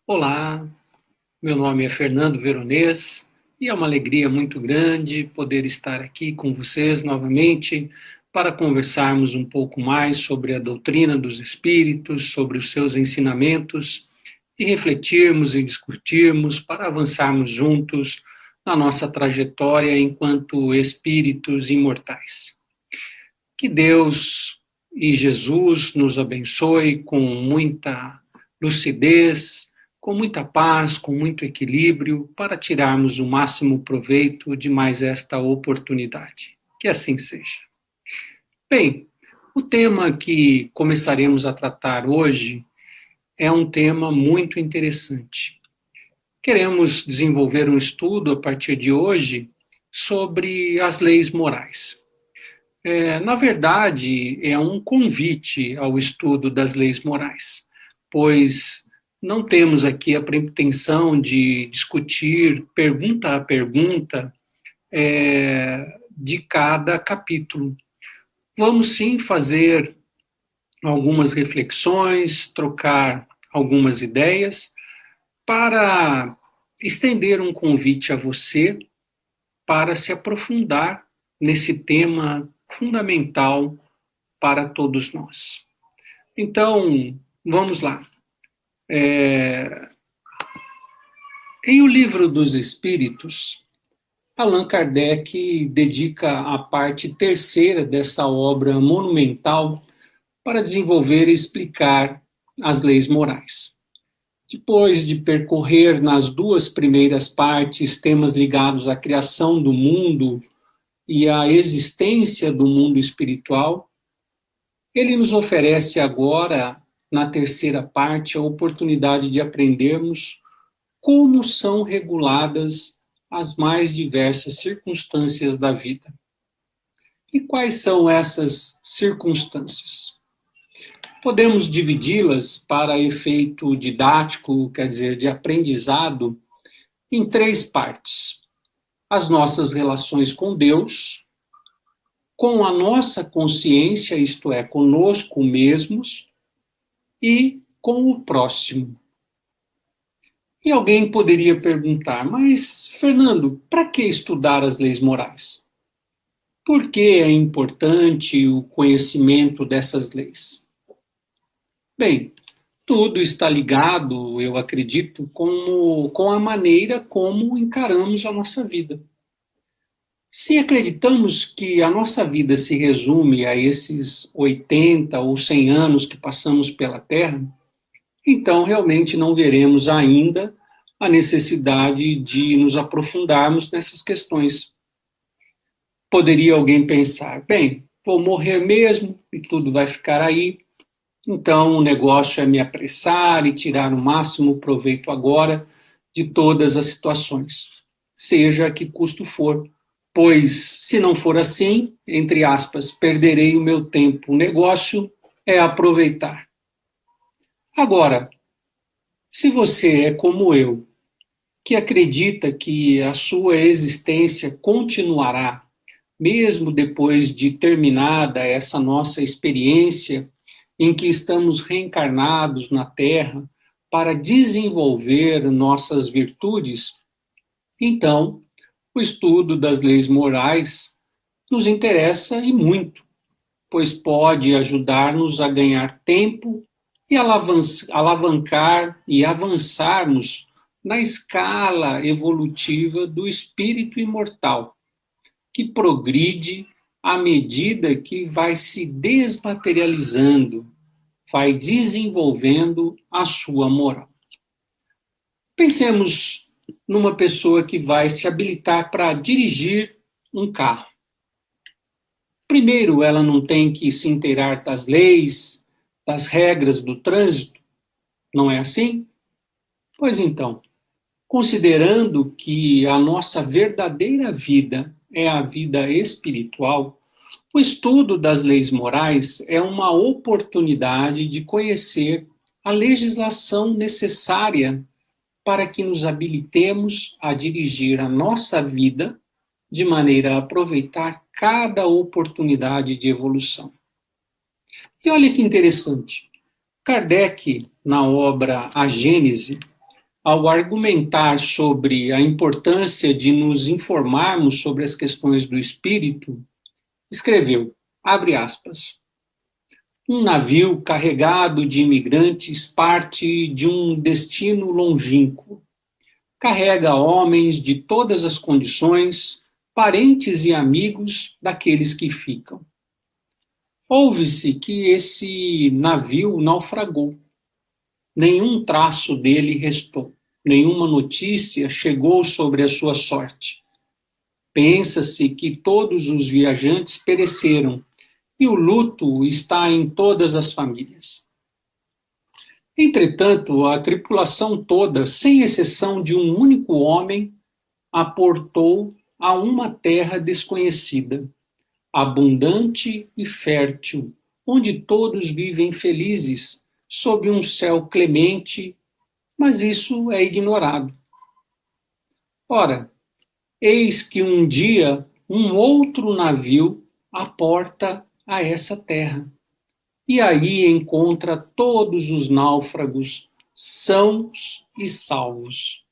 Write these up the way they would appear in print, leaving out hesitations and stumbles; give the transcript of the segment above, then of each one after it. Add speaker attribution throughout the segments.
Speaker 1: Olá, meu nome é Fernando Veronês e é uma alegria muito grande poder estar aqui com vocês novamente para conversarmos um pouco mais sobre a doutrina dos espíritos, sobre os seus ensinamentos e refletirmos e discutirmos para avançarmos juntos na nossa trajetória enquanto espíritos imortais. Que Deus e Jesus nos abençoe com muita lucidez, com muita paz, com muito equilíbrio, para tirarmos o máximo proveito de mais esta oportunidade. Que assim seja. Bem, o tema que começaremos a tratar hoje é um tema muito interessante. Queremos desenvolver um estudo a partir de hoje sobre as leis morais. Na verdade, é um convite ao estudo das leis morais, pois não temos aqui a pretensão de discutir pergunta a pergunta de cada capítulo. Vamos sim fazer algumas reflexões, trocar algumas ideias para estender um convite a você para se aprofundar nesse tema fundamental para todos nós. Então, vamos lá. Em O Livro dos Espíritos, Allan Kardec dedica a parte terceira dessa obra monumental para desenvolver e explicar as leis morais. Depois de percorrer nas duas primeiras partes temas ligados à criação do mundo e à existência do mundo espiritual, ele nos oferece agora, na terceira parte, a oportunidade de aprendermos como são reguladas as mais diversas circunstâncias da vida. E quais são essas circunstâncias? Podemos dividi-las para efeito didático, quer dizer, de aprendizado, em três partes: as nossas relações com Deus, com a nossa consciência, isto é, conosco mesmos, e com o próximo. E alguém poderia perguntar, mas, Fernando, para que estudar as leis morais? Por que é importante o conhecimento dessas leis? Bem, tudo está ligado, eu acredito, com a maneira como encaramos a nossa vida. Se acreditamos que a nossa vida se resume a esses 80 ou 100 anos que passamos pela Terra, então realmente não veremos ainda a necessidade de nos aprofundarmos nessas questões. Poderia alguém pensar, bem, vou morrer mesmo e tudo vai ficar aí, então o negócio é me apressar e tirar o máximo proveito agora de todas as situações, seja a que custo for, pois se não for assim, entre aspas, perderei o meu tempo. O negócio é aproveitar. Agora, se você é como eu, que acredita que a sua existência continuará, mesmo depois de terminada essa nossa experiência em que estamos reencarnados na Terra para desenvolver nossas virtudes, então o estudo das leis morais nos interessa e muito, pois pode ajudar-nos a ganhar tempo e alavancar e avançarmos na escala evolutiva do espírito imortal, que progride à medida que vai se desmaterializando, vai desenvolvendo a sua moral. Pensemos numa pessoa que vai se habilitar para dirigir um carro. Primeiro, ela não tem que se inteirar das leis, das regras do trânsito, não é assim? Pois então, considerando que a nossa verdadeira vida é a vida espiritual, o estudo das leis morais é uma oportunidade de conhecer a legislação necessária para que nos habilitemos a dirigir a nossa vida de maneira a aproveitar cada oportunidade de evolução. E olha que interessante, Kardec, na obra A Gênese, ao argumentar sobre a importância de nos informarmos sobre as questões do espírito, escreveu, abre aspas, um navio carregado de imigrantes parte de um destino longínquo. Carrega homens de todas as condições, parentes e amigos daqueles que ficam. Ouve-se que esse navio naufragou. Nenhum traço dele restou. Nenhuma notícia chegou sobre a sua sorte. Pensa-se que todos os viajantes pereceram e o luto está em todas as famílias. Entretanto, a tripulação toda, sem exceção de um único homem, aportou a uma terra desconhecida, abundante e fértil, onde todos vivem felizes, sob um céu clemente, mas isso é ignorado. Ora, eis que um dia um outro navio aporta a essa terra. E aí encontra todos os náufragos sãos e salvos.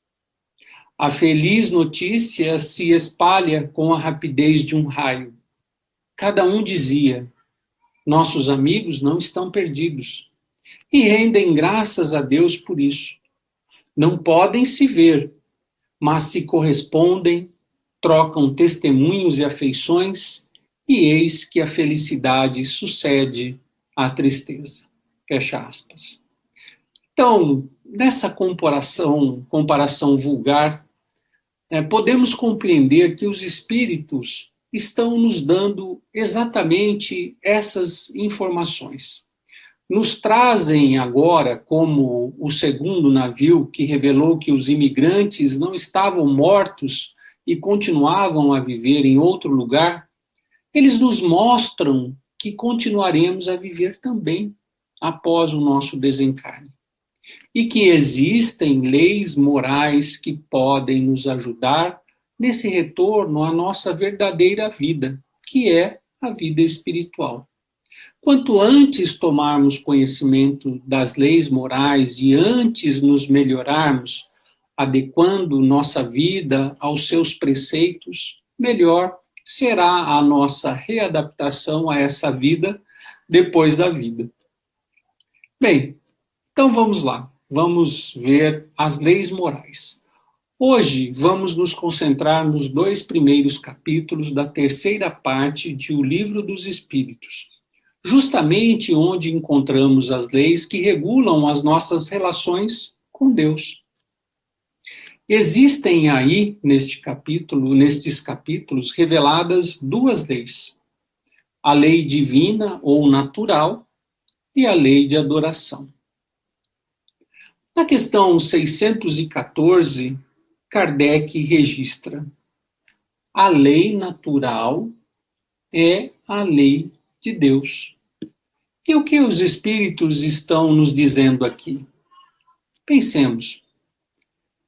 Speaker 1: A feliz notícia se espalha com a rapidez de um raio. Cada um dizia, nossos amigos não estão perdidos. E rendem graças a Deus por isso. Não podem se ver, mas se correspondem, trocam testemunhos e afeições, e eis que a felicidade sucede à tristeza. Fecha aspas. Então, nessa comparação vulgar, podemos compreender que os espíritos estão nos dando exatamente essas informações. Nos trazem agora, como o segundo navio que revelou que os imigrantes não estavam mortos e continuavam a viver em outro lugar, eles nos mostram que continuaremos a viver também após o nosso desencarne. E que existem leis morais que podem nos ajudar nesse retorno à nossa verdadeira vida, que é a vida espiritual. Quanto antes tomarmos conhecimento das leis morais e antes nos melhorarmos, adequando nossa vida aos seus preceitos, melhor será a nossa readaptação a essa vida depois da vida. Bem, então vamos lá, vamos ver as leis morais. Hoje vamos nos concentrar nos 2 primeiros capítulos da terceira parte de O Livro dos Espíritos, justamente onde encontramos as leis que regulam as nossas relações com Deus. Existem aí, nestes capítulos, reveladas 2 leis. A lei divina ou natural e a lei de adoração. Na questão 614, Kardec registra: a lei natural é a lei de Deus. E o que os espíritos estão nos dizendo aqui? Pensemos.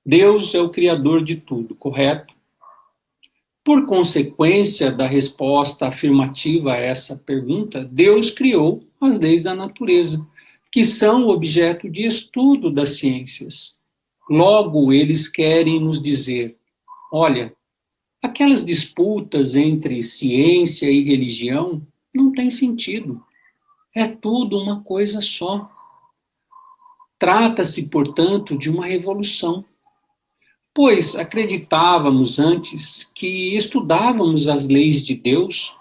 Speaker 1: Deus é o criador de tudo, correto? Por consequência da resposta afirmativa a essa pergunta, Deus criou as leis da natureza, que são objeto de estudo das ciências. Logo, eles querem nos dizer, olha, aquelas disputas entre ciência e religião não têm sentido. É tudo uma coisa só. Trata-se, portanto, de uma revolução. Pois acreditávamos antes que estudávamos as leis de Deus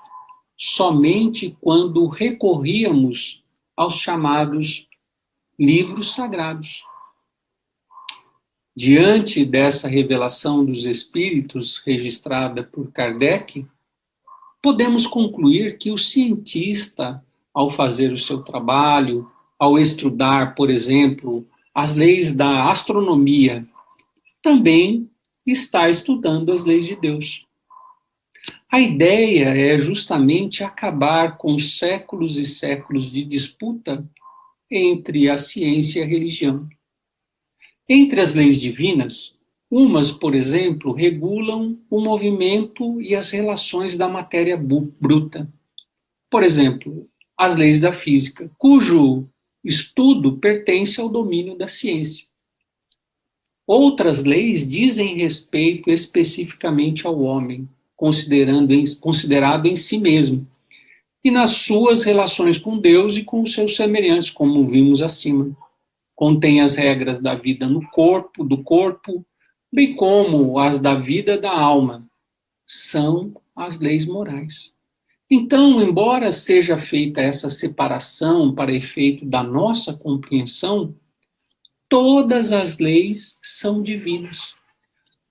Speaker 1: somente quando recorríamos aos chamados livros sagrados. Diante dessa revelação dos Espíritos registrada por Kardec, podemos concluir que o cientista, ao fazer o seu trabalho, ao estudar, por exemplo, as leis da astronomia, também está estudando as leis de Deus. A ideia é justamente acabar com séculos e séculos de disputa entre a ciência e a religião. Entre as leis divinas, umas, por exemplo, regulam o movimento e as relações da matéria bruta. Por exemplo, as leis da física, cujo estudo pertence ao domínio da ciência. Outras leis dizem respeito especificamente ao homem, considerado em si mesmo, e nas suas relações com Deus e com os seus semelhantes, como vimos acima. Contém as regras da vida no corpo, do corpo, bem como as da vida da alma. São as leis morais. Então, embora seja feita essa separação para efeito da nossa compreensão, todas as leis são divinas.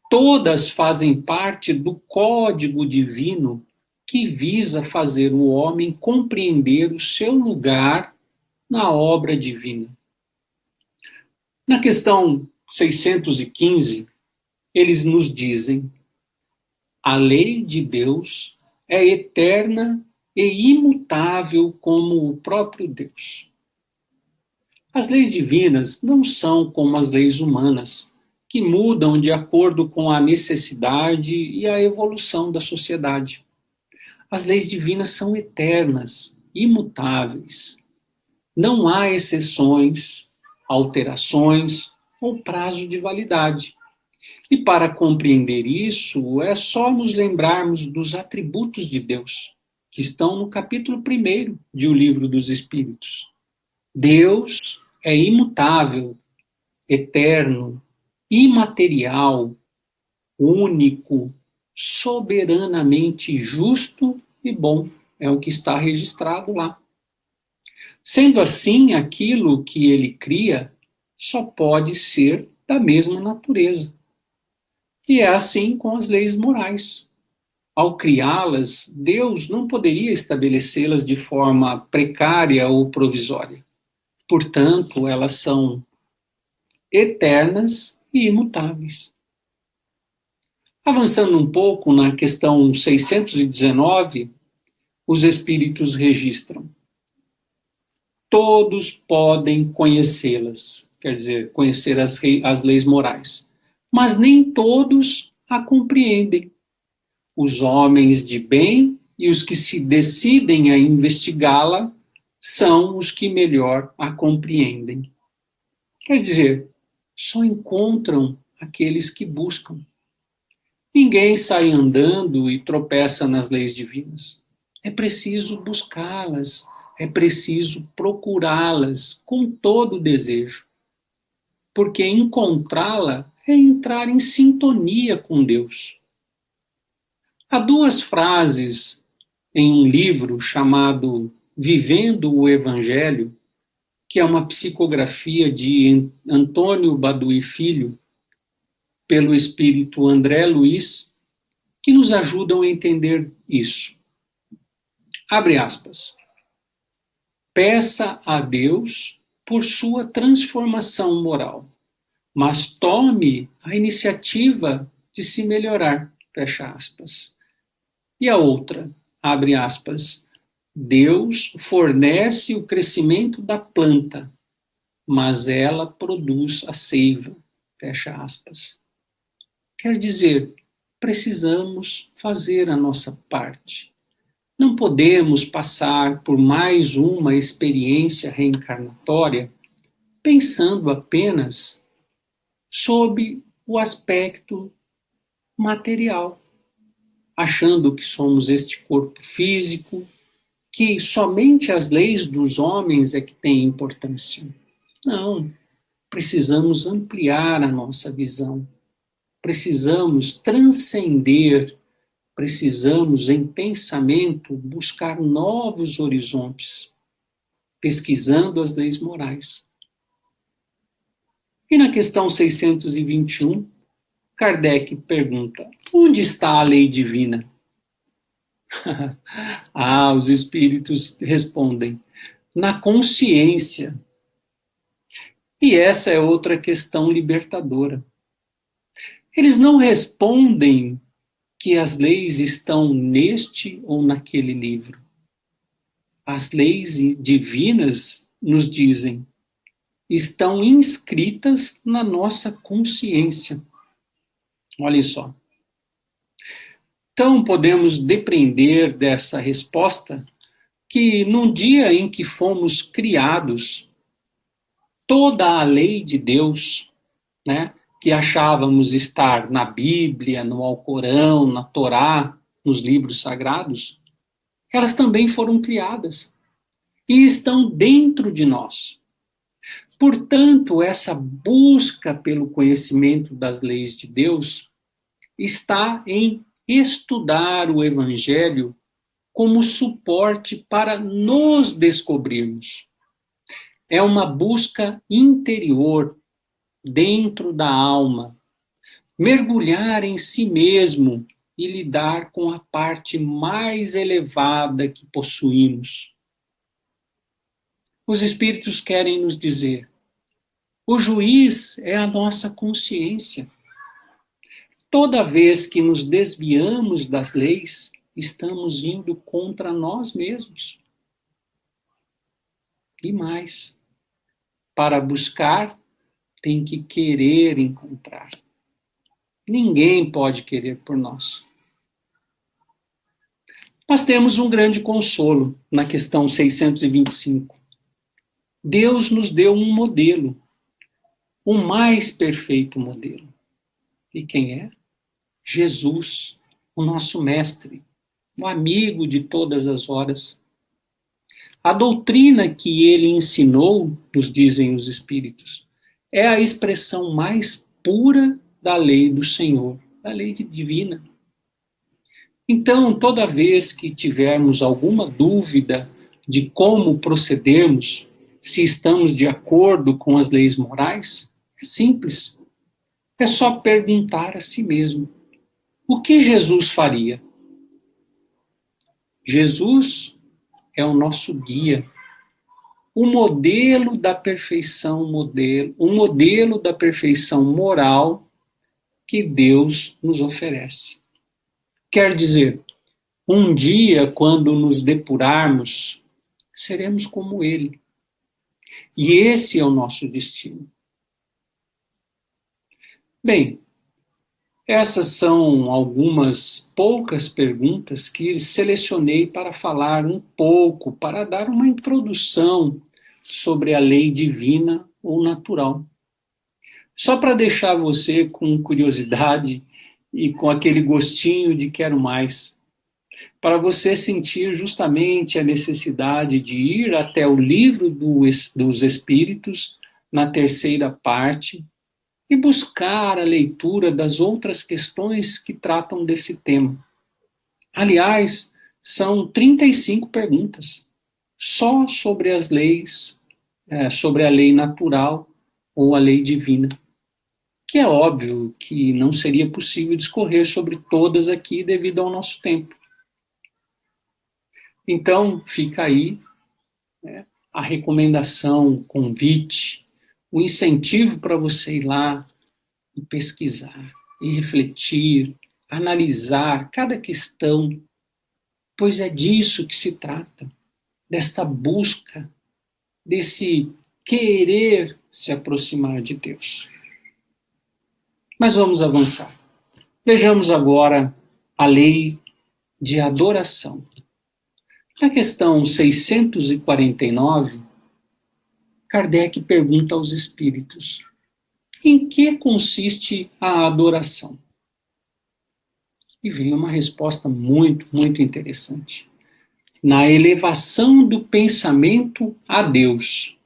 Speaker 1: Todas fazem parte do código divino que visa fazer o homem compreender o seu lugar na obra divina. Na questão 615, eles nos dizem: a lei de Deus é eterna e imutável como o próprio Deus. As leis divinas não são como as leis humanas, que mudam de acordo com a necessidade e a evolução da sociedade. As leis divinas são eternas, imutáveis. Não há exceções, alterações ou prazo de validade. E para compreender isso, é só nos lembrarmos dos atributos de Deus, que estão no capítulo 1 de O Livro dos Espíritos. Deus é imutável, eterno, imaterial, único, soberanamente justo e bom. É o que está registrado lá. Sendo assim, aquilo que ele cria só pode ser da mesma natureza. E é assim com as leis morais. Ao criá-las, Deus não poderia estabelecê-las de forma precária ou provisória. Portanto, elas são eternas e imutáveis. Avançando um pouco na questão 619, os espíritos registram: todos podem conhecê-las, quer dizer, conhecer as leis morais, mas nem todos a compreendem. Os homens de bem e os que se decidem a investigá-la são os que melhor a compreendem. Quer dizer, só encontram aqueles que buscam. Ninguém sai andando e tropeça nas leis divinas. É preciso buscá-las, é preciso procurá-las com todo o desejo. Porque encontrá-la é entrar em sintonia com Deus. Há duas frases em um livro chamado Vivendo o Evangelho, que é uma psicografia de Antônio Baduy Filho, pelo espírito André Luiz, que nos ajudam a entender isso. Abre aspas. Peça a Deus por sua transformação moral, mas tome a iniciativa de se melhorar, fecha aspas. E a outra, abre aspas, Deus fornece o crescimento da planta, mas ela produz a seiva, fecha aspas. Quer dizer, precisamos fazer a nossa parte. Não podemos passar por mais uma experiência reencarnatória pensando apenas sob o aspecto material, achando que somos este corpo físico, que somente as leis dos homens é que têm importância. Não, precisamos ampliar a nossa visão, precisamos transcender, precisamos, em pensamento, buscar novos horizontes, pesquisando as leis morais. E na questão 621, Kardec pergunta: onde está a lei divina? Os espíritos respondem: na consciência. E essa é outra questão libertadora. Eles não respondem que as leis estão neste ou naquele livro. As leis divinas, nos dizem, estão inscritas na nossa consciência. Olhem só. Então, podemos depreender dessa resposta que, num dia em que fomos criados, toda a lei de Deus, né, que achávamos estar na Bíblia, no Alcorão, na Torá, nos livros sagrados, elas também foram criadas e estão dentro de nós. Portanto, essa busca pelo conhecimento das leis de Deus está em estudar o Evangelho como suporte para nos descobrirmos. É uma busca interior, dentro da alma, mergulhar em si mesmo e lidar com a parte mais elevada que possuímos. Os Espíritos querem nos dizer: o juiz é a nossa consciência. Toda vez que nos desviamos das leis, estamos indo contra nós mesmos. E mais, para buscar, tem que querer encontrar. Ninguém pode querer por nós. Nós temos um grande consolo na questão 625. Deus nos deu um modelo, o mais perfeito modelo. E quem é? Jesus, o nosso mestre, o amigo de todas as horas. A doutrina que ele ensinou, nos dizem os Espíritos, é a expressão mais pura da lei do Senhor, da lei divina. Então, toda vez que tivermos alguma dúvida de como procedermos, se estamos de acordo com as leis morais, é simples. É só perguntar a si mesmo: o que Jesus faria? Jesus é o nosso guia, o modelo da perfeição, o modelo da perfeição moral que Deus nos oferece. Quer dizer, um dia, quando nos depurarmos, seremos como Ele. E esse é o nosso destino. Bem, essas são algumas poucas perguntas que selecionei para falar um pouco, para dar uma introdução sobre a lei divina ou natural. Só para deixar você com curiosidade e com aquele gostinho de quero mais, para você sentir justamente a necessidade de ir até o livro dos Espíritos, na terceira parte, e buscar a leitura das outras questões que tratam desse tema. Aliás, são 35 perguntas, só sobre as leis, sobre a lei natural ou a lei divina, que é óbvio que não seria possível discorrer sobre todas aqui devido ao nosso tempo. Então, fica aí, né, a recomendação, o convite, o incentivo para você ir lá e pesquisar, e refletir, analisar cada questão, pois é disso que se trata, desta busca, desse querer se aproximar de Deus. Mas vamos avançar. Vejamos agora a lei de adoração. Na questão 649, Kardec pergunta aos espíritos: em que consiste a adoração? E vem uma resposta muito, muito interessante. Na elevação do pensamento a Deus.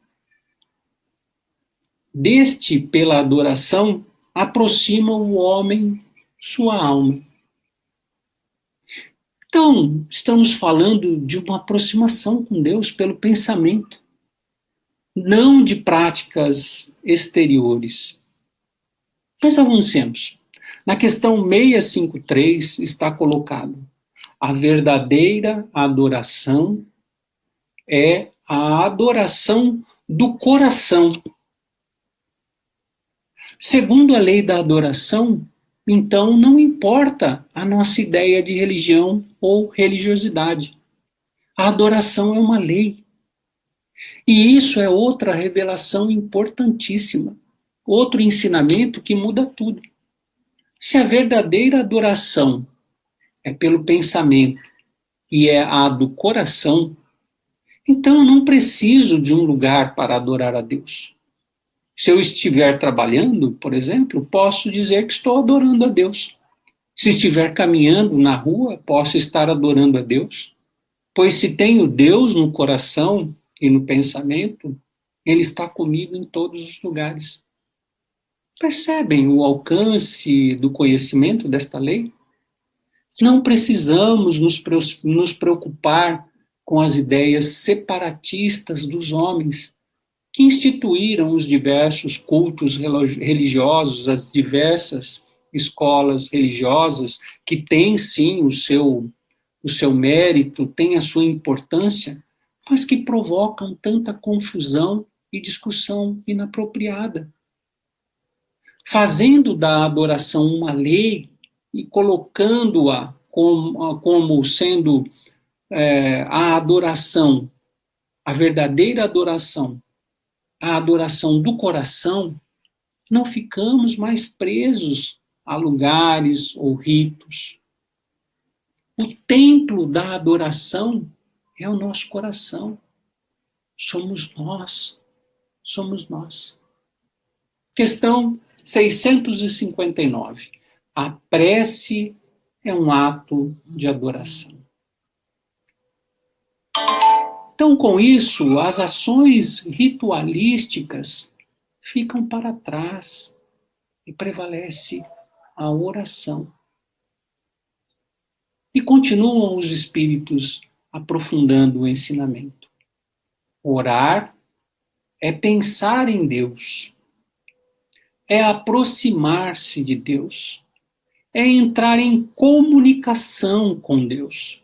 Speaker 1: Deste, pela adoração, aproxima o homem sua alma. Então, estamos falando de uma aproximação com Deus pelo pensamento, não de práticas exteriores. Mas avancemos. Na questão 653 está colocado: a verdadeira adoração é a adoração do coração. Segundo a lei da adoração, então não importa a nossa ideia de religião ou religiosidade. A adoração é uma lei. E isso é outra revelação importantíssima, outro ensinamento que muda tudo. Se a verdadeira adoração é pelo pensamento e é a do coração, então eu não preciso de um lugar para adorar a Deus. Se eu estiver trabalhando, por exemplo, posso dizer que estou adorando a Deus. Se estiver caminhando na rua, posso estar adorando a Deus. Pois se tenho Deus no coração e no pensamento, Ele está comigo em todos os lugares. Percebem o alcance do conhecimento desta lei? Não precisamos nos preocupar com as ideias separatistas dos homens, que instituíram os diversos cultos religiosos, as diversas escolas religiosas, que têm sim o seu mérito, têm a sua importância, mas que provocam tanta confusão e discussão inapropriada. Fazendo da adoração uma lei e colocando-a como sendo a adoração, a verdadeira adoração, a adoração do coração, não ficamos mais presos a lugares ou ritos. O templo da adoração é o nosso coração. Somos nós. Somos nós. Questão 659. A prece é um ato de adoração. Então, com isso, as ações ritualísticas ficam para trás e prevalece a oração. E continuam os espíritos aprofundando o ensinamento. Orar é pensar em Deus, é aproximar-se de Deus, é entrar em comunicação com Deus.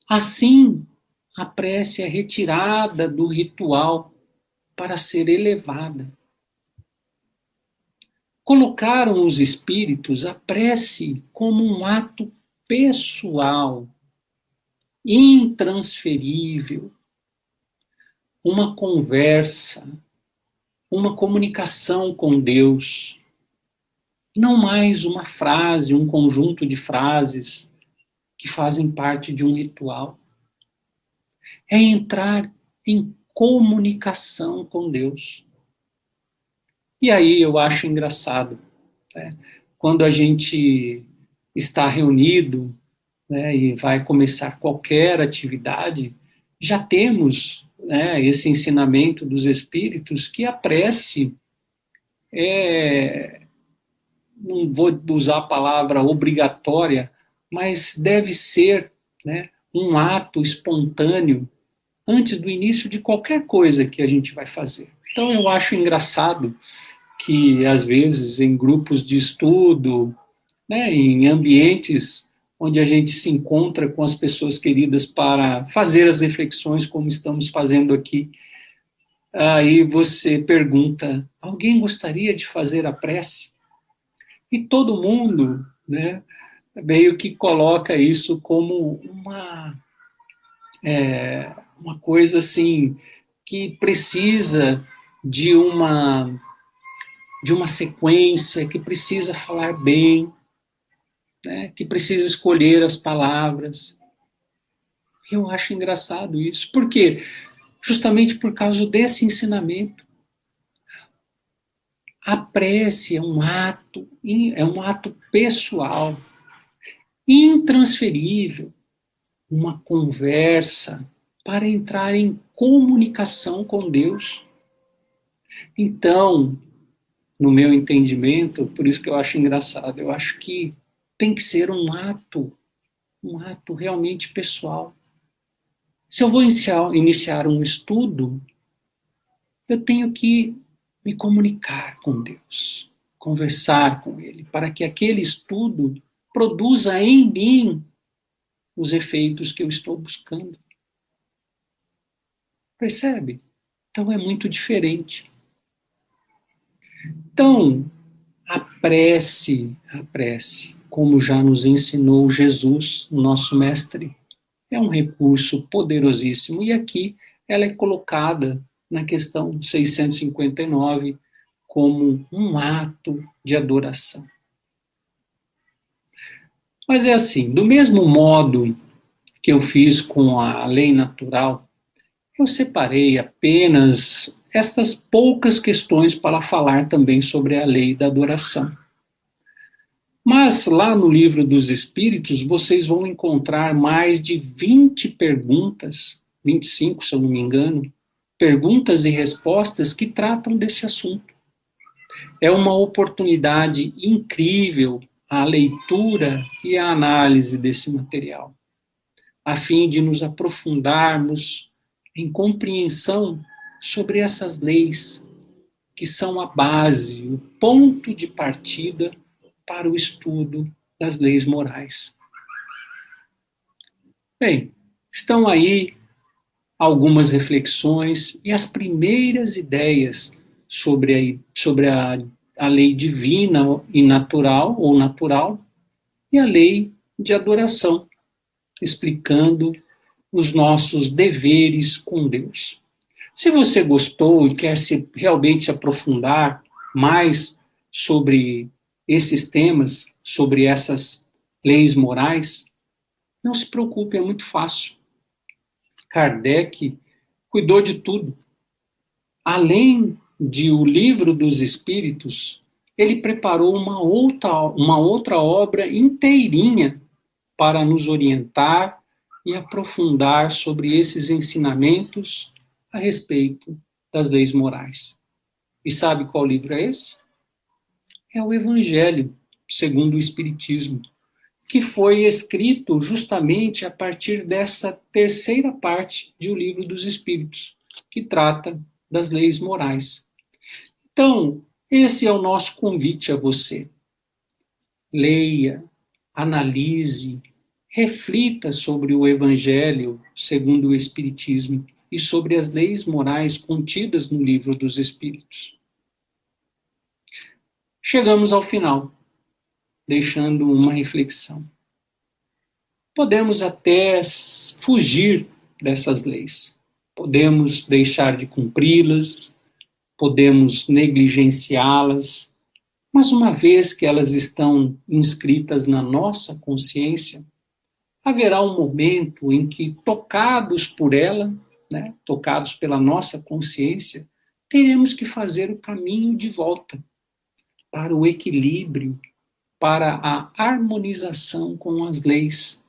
Speaker 1: Assim, a prece é retirada do ritual para ser elevada. Colocaram os espíritos a prece como um ato pessoal, intransferível, uma conversa, uma comunicação com Deus, não mais uma frase, um conjunto de frases que fazem parte de um ritual. É entrar em comunicação com Deus. E aí eu acho engraçado, né? Quando a gente está reunido, né, e vai começar qualquer atividade, já temos, né, esse ensinamento dos espíritos que a prece não vou usar a palavra obrigatória, mas deve ser, né, um ato espontâneo antes do início de qualquer coisa que a gente vai fazer. Então eu acho engraçado que, às vezes, em grupos de estudo, né, em ambientes onde a gente se encontra com as pessoas queridas para fazer as reflexões como estamos fazendo aqui, aí você pergunta, alguém gostaria de fazer a prece? E todo mundo, né, meio que coloca isso como uma coisa assim, que precisa de uma sequência, que precisa falar bem, né, que precisa escolher as palavras. Eu acho engraçado isso. Por quê? Justamente por causa desse ensinamento. A prece é um ato pessoal, intransferível, uma conversa para entrar em comunicação com Deus. Então, no meu entendimento, por isso que eu acho engraçado, eu acho que tem que ser um ato realmente pessoal. Se eu vou iniciar um estudo, eu tenho que me comunicar com Deus, conversar com Ele, para que aquele estudo produza em mim os efeitos que eu estou buscando. Percebe? Então é muito diferente. Então, a prece, como já nos ensinou Jesus, o nosso mestre, é um recurso poderosíssimo. E aqui ela é colocada na questão 659 como um ato de adoração. Mas é assim, do mesmo modo que eu fiz com a lei natural, eu separei apenas estas poucas questões para falar também sobre a lei da adoração. Mas lá no Livro dos Espíritos, vocês vão encontrar mais de 20 perguntas, 25, se eu não me engano, perguntas e respostas que tratam deste assunto. É uma oportunidade incrível a leitura e a análise desse material, a fim de nos aprofundarmos em compreensão sobre essas leis que são a base, o ponto de partida para o estudo das leis morais. Bem, estão aí algumas reflexões e as primeiras ideias sobre a lei divina e natural, ou natural, e a lei de adoração, explicando os nossos deveres com Deus. Se você gostou e quer realmente se aprofundar mais sobre esses temas, sobre essas leis morais, não se preocupe, é muito fácil. Kardec cuidou de tudo. Além de O Livro dos Espíritos, ele preparou uma outra obra inteirinha para nos orientar e aprofundar sobre esses ensinamentos a respeito das leis morais. E sabe qual livro é esse? É o Evangelho segundo o Espiritismo, que foi escrito justamente a partir dessa terceira parte de O Livro dos Espíritos, que trata das leis morais. Então, esse é o nosso convite a você. Leia, analise, reflita sobre o Evangelho segundo o Espiritismo e sobre as leis morais contidas no Livro dos Espíritos. Chegamos ao final, deixando uma reflexão. Podemos até fugir dessas leis, podemos deixar de cumpri-las, podemos negligenciá-las, mas uma vez que elas estão inscritas na nossa consciência, haverá um momento em que, tocados por ela, tocados pela nossa consciência, teremos que fazer o caminho de volta para o equilíbrio, para a harmonização com as leis,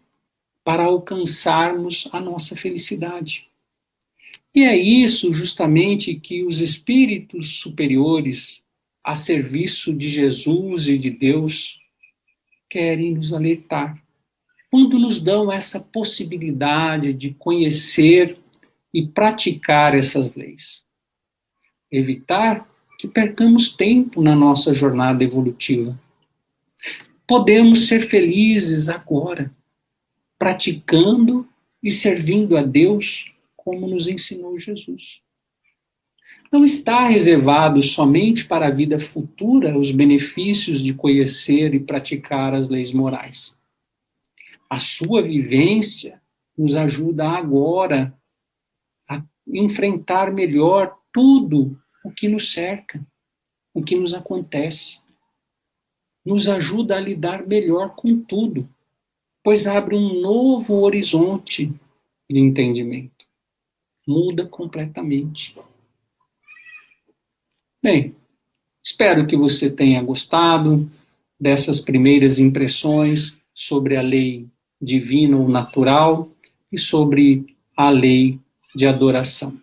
Speaker 1: para alcançarmos a nossa felicidade. E é isso justamente que os espíritos superiores, a serviço de Jesus e de Deus, querem nos alertar, quando nos dão essa possibilidade de conhecer e praticar essas leis. Evitar que percamos tempo na nossa jornada evolutiva. Podemos ser felizes agora, praticando e servindo a Deus como nos ensinou Jesus. Não está reservado somente para a vida futura os benefícios de conhecer e praticar as leis morais. A sua vivência nos ajuda agora a enfrentar melhor tudo o que nos cerca, o que nos acontece. Nos ajuda a lidar melhor com tudo, pois abre um novo horizonte de entendimento. Muda completamente. Bem, espero que você tenha gostado dessas primeiras impressões sobre a lei divina ou natural e sobre a lei de adoração.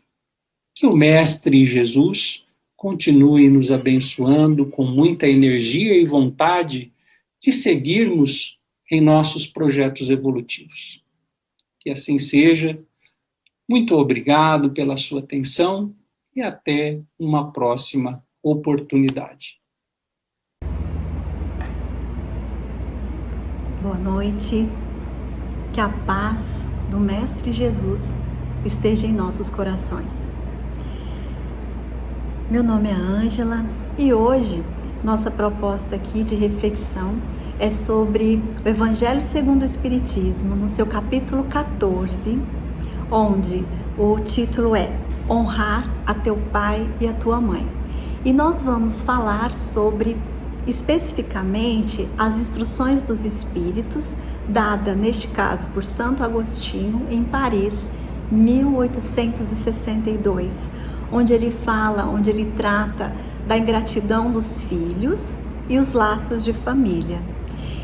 Speaker 1: Que o Mestre Jesus continue nos abençoando com muita energia e vontade de seguirmos em nossos projetos evolutivos. Que assim seja. Muito obrigado pela sua atenção e até uma próxima oportunidade.
Speaker 2: Boa noite. Que a paz do Mestre Jesus esteja em nossos corações. Meu nome é Ângela e hoje nossa proposta aqui de reflexão é sobre o Evangelho segundo o Espiritismo, no seu capítulo 14, onde o título é Honrar a teu pai e a tua mãe. E nós vamos falar sobre, especificamente, as instruções dos Espíritos, dada, neste caso, por Santo Agostinho, em Paris, 1862, onde ele fala, onde ele trata da ingratidão dos filhos e os laços de família.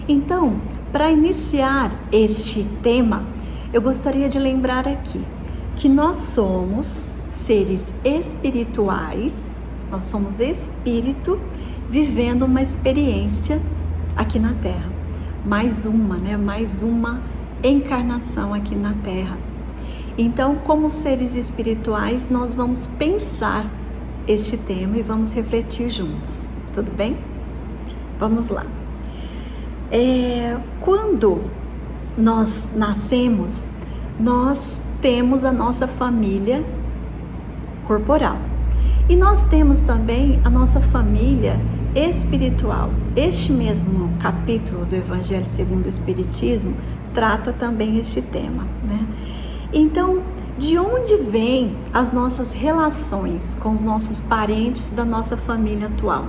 Speaker 2: Então, para iniciar este tema, eu gostaria de lembrar aqui que nós somos seres espirituais, nós somos espírito vivendo uma experiência aqui na Terra. Mais uma encarnação aqui na Terra. Então, como seres espirituais, nós vamos pensar este tema e vamos refletir juntos, tudo bem? Vamos lá. Quando nós nascemos, nós temos a nossa família corporal e nós temos também a nossa família espiritual. Este mesmo capítulo do Evangelho segundo o Espiritismo trata também este tema, né? Então, de onde vêm as nossas relações com os nossos parentes da nossa família atual?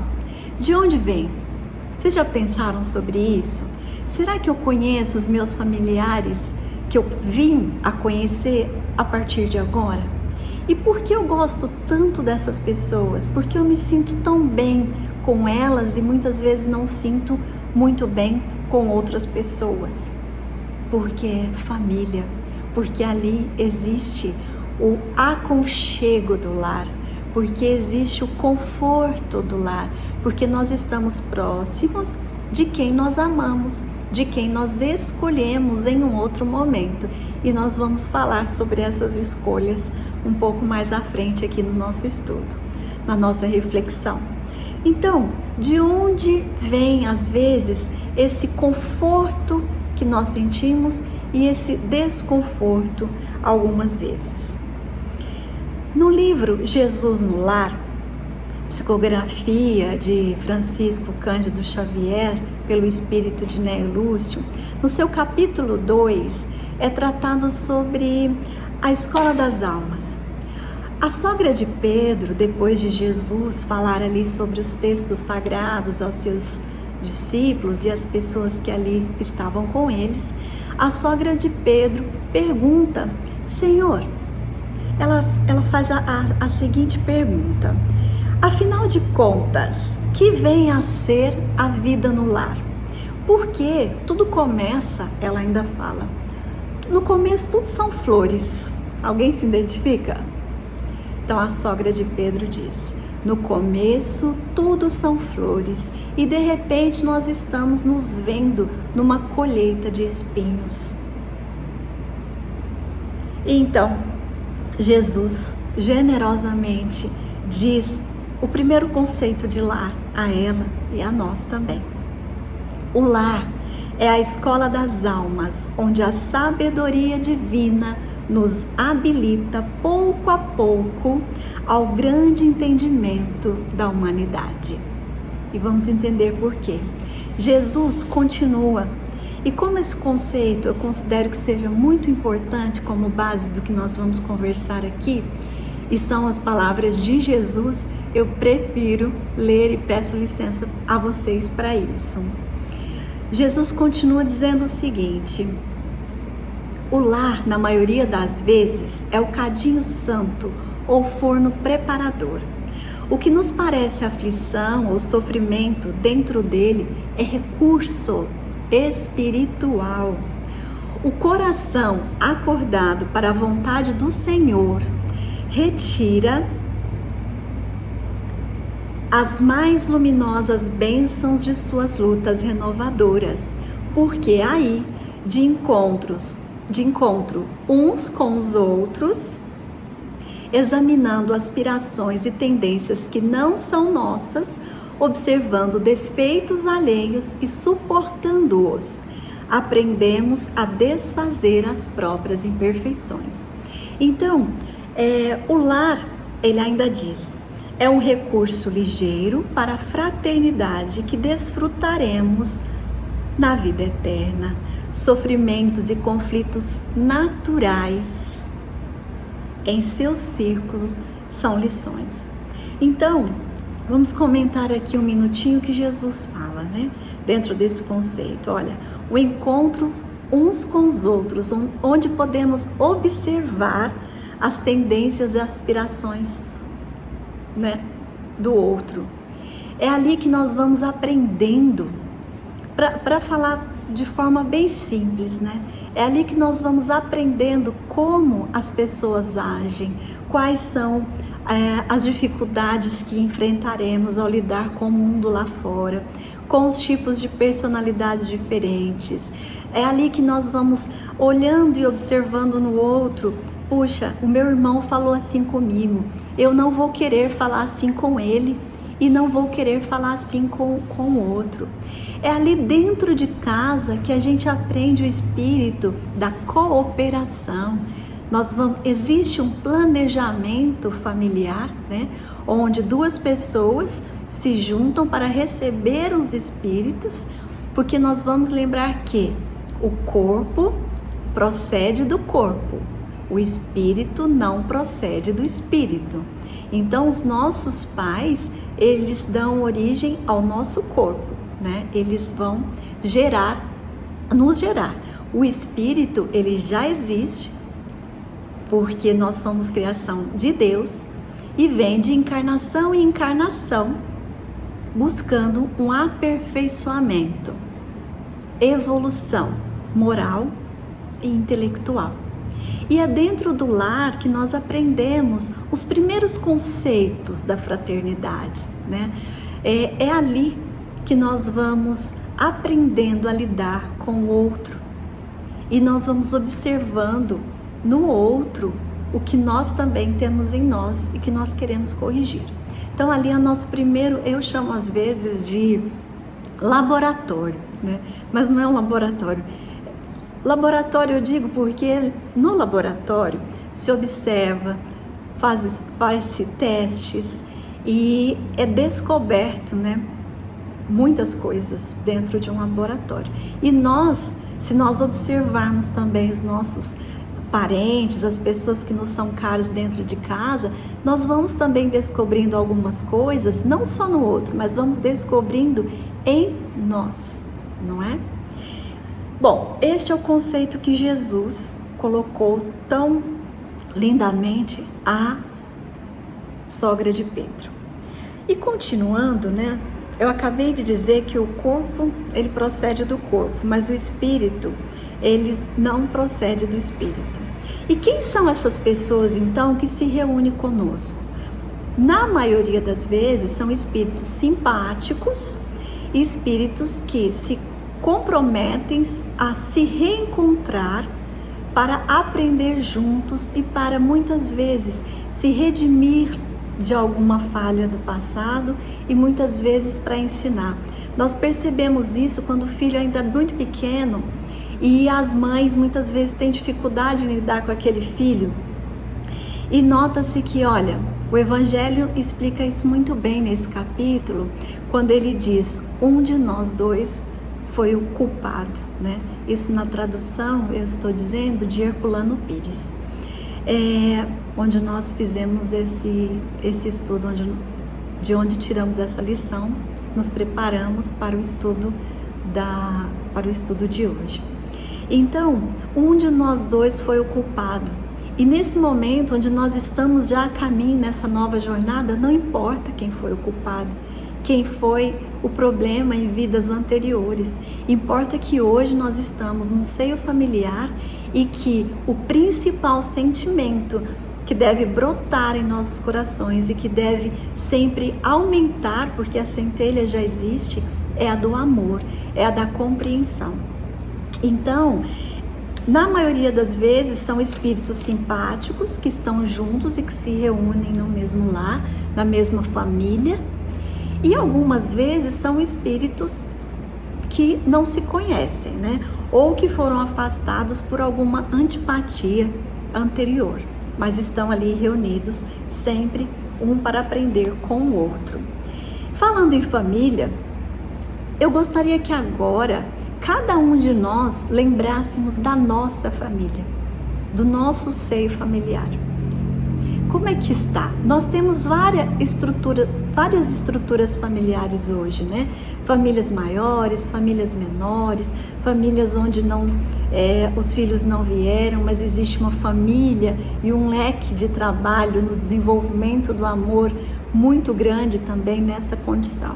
Speaker 2: De onde vem? Vocês já pensaram sobre isso? Será que eu conheço os meus familiares que eu vim a conhecer a partir de agora? E por que eu gosto tanto dessas pessoas? Porque eu me sinto tão bem com elas e muitas vezes não sinto muito bem com outras pessoas. Porque é família, porque ali existe o aconchego do lar, porque existe o conforto do lar, porque nós estamos próximos de quem nós amamos, de quem nós escolhemos em um outro momento. E nós vamos falar sobre essas escolhas um pouco mais à frente aqui no nosso estudo, na nossa reflexão. Então, de onde vem às vezes esse conforto que nós sentimos e esse desconforto algumas vezes? No livro Jesus no Lar, psicografia de Francisco Cândido Xavier, pelo espírito de Néio Lúcio, no seu capítulo 2, é tratado sobre a escola das almas. A sogra de Pedro, depois de Jesus falar ali sobre os textos sagrados aos seus discípulos e as pessoas que ali estavam com eles, a sogra de Pedro pergunta: Senhor, ela faz a seguinte pergunta: afinal de contas, que vem a ser a vida no lar? Porque tudo começa, ela ainda fala, no começo tudo são flores. Alguém se identifica? Então a sogra de Pedro diz: no começo tudo são flores e de repente nós estamos nos vendo numa colheita de espinhos. Então Jesus generosamente diz o primeiro conceito de lar a ela e a nós também. O lar é a escola das almas, onde a sabedoria divina nos habilita pouco a pouco ao grande entendimento da humanidade. E vamos entender por quê. Jesus continua, e como esse conceito eu considero que seja muito importante como base do que nós vamos conversar aqui, e são as palavras de Jesus, eu prefiro ler e peço licença a vocês para isso. Jesus continua dizendo o seguinte: o lar, na maioria das vezes, é o cadinho santo ou forno preparador. O que nos parece aflição ou sofrimento dentro dele é recurso espiritual. O coração acordado para a vontade do Senhor retira as mais luminosas bênçãos de suas lutas renovadoras, porque aí, de encontro uns com os outros, examinando aspirações e tendências que não são nossas, observando defeitos alheios e suportando-os, aprendemos a desfazer as próprias imperfeições. Então, o lar, ele ainda diz, é um recurso ligeiro para a fraternidade que desfrutaremos na vida eterna. Sofrimentos e conflitos naturais em seu círculo são lições. Então, vamos comentar aqui um minutinho que Jesus fala, né? Dentro desse conceito, olha, o encontro uns com os outros, onde podemos observar as tendências e aspirações né, do outro. É ali que nós vamos aprendendo, para falar de forma bem simples, né? É ali que nós vamos aprendendo como as pessoas agem, quais são as dificuldades que enfrentaremos ao lidar com o mundo lá fora, com os tipos de personalidades diferentes. É ali que nós vamos olhando e observando no outro. Puxa, o meu irmão falou assim comigo, eu não vou querer falar assim com ele e não vou querer falar assim com o outro. É ali dentro de casa que a gente aprende o espírito da cooperação. Existe um planejamento familiar, né, onde duas pessoas se juntam para receber os espíritos, porque nós vamos lembrar que o corpo procede do corpo, o espírito não procede do espírito. Então, os nossos pais, eles dão origem ao nosso corpo, né? Eles vão nos gerar. O espírito, ele já existe, porque nós somos criação de Deus e vem de encarnação em encarnação, buscando um aperfeiçoamento, evolução moral e intelectual. E é dentro do lar que nós aprendemos os primeiros conceitos da fraternidade, né? É ali que nós vamos aprendendo a lidar com o outro e nós vamos observando no outro o que nós também temos em nós e que nós queremos corrigir. Então ali é o nosso primeiro, eu chamo às vezes de laboratório, né? Mas não é um laboratório. Laboratório eu digo porque no laboratório se observa, faz-se testes e é descoberto, né, muitas coisas dentro de um laboratório. E nós, se nós observarmos também os nossos parentes, as pessoas que nos são caras dentro de casa, nós vamos também descobrindo algumas coisas, não só no outro, mas vamos descobrindo em nós, não é? Bom, este é o conceito que Jesus colocou tão lindamente à sogra de Pedro. E continuando, né? Eu acabei de dizer que o corpo, ele procede do corpo, mas o espírito, ele não procede do espírito. E quem são essas pessoas, então, que se reúnem conosco? Na maioria das vezes, são espíritos simpáticos, espíritos que se comprometem a se reencontrar para aprender juntos e para muitas vezes se redimir de alguma falha do passado e muitas vezes para ensinar. Nós percebemos isso quando o filho ainda é muito pequeno e as mães muitas vezes têm dificuldade em lidar com aquele filho. E nota-se que, olha, o Evangelho explica isso muito bem nesse capítulo, quando ele diz, um de nós dois foi o culpado, né? Isso na tradução, eu estou dizendo, de Herculano Pires, onde nós fizemos esse estudo, de onde tiramos essa lição, nos preparamos para o estudo de hoje. Então, um de nós dois foi o culpado. E nesse momento, onde nós estamos já a caminho nessa nova jornada, não importa quem foi o culpado, quem foi o problema em vidas anteriores. Importa que hoje nós estamos num seio familiar e que o principal sentimento que deve brotar em nossos corações e que deve sempre aumentar, porque a centelha já existe, é a do amor, é a da compreensão. Então, na maioria das vezes são espíritos simpáticos que estão juntos e que se reúnem no mesmo lar, na mesma família. E algumas vezes são espíritos que não se conhecem, né? Ou que foram afastados por alguma antipatia anterior, mas estão ali reunidos sempre um para aprender com o outro. Falando em família, eu gostaria que agora cada um de nós lembrássemos da nossa família, do nosso seio familiar. como é que está? Nós temos várias estruturas familiares hoje, né? Famílias maiores, famílias menores, famílias onde os filhos não vieram, mas existe uma família e um leque de trabalho no desenvolvimento do amor muito grande também nessa condição.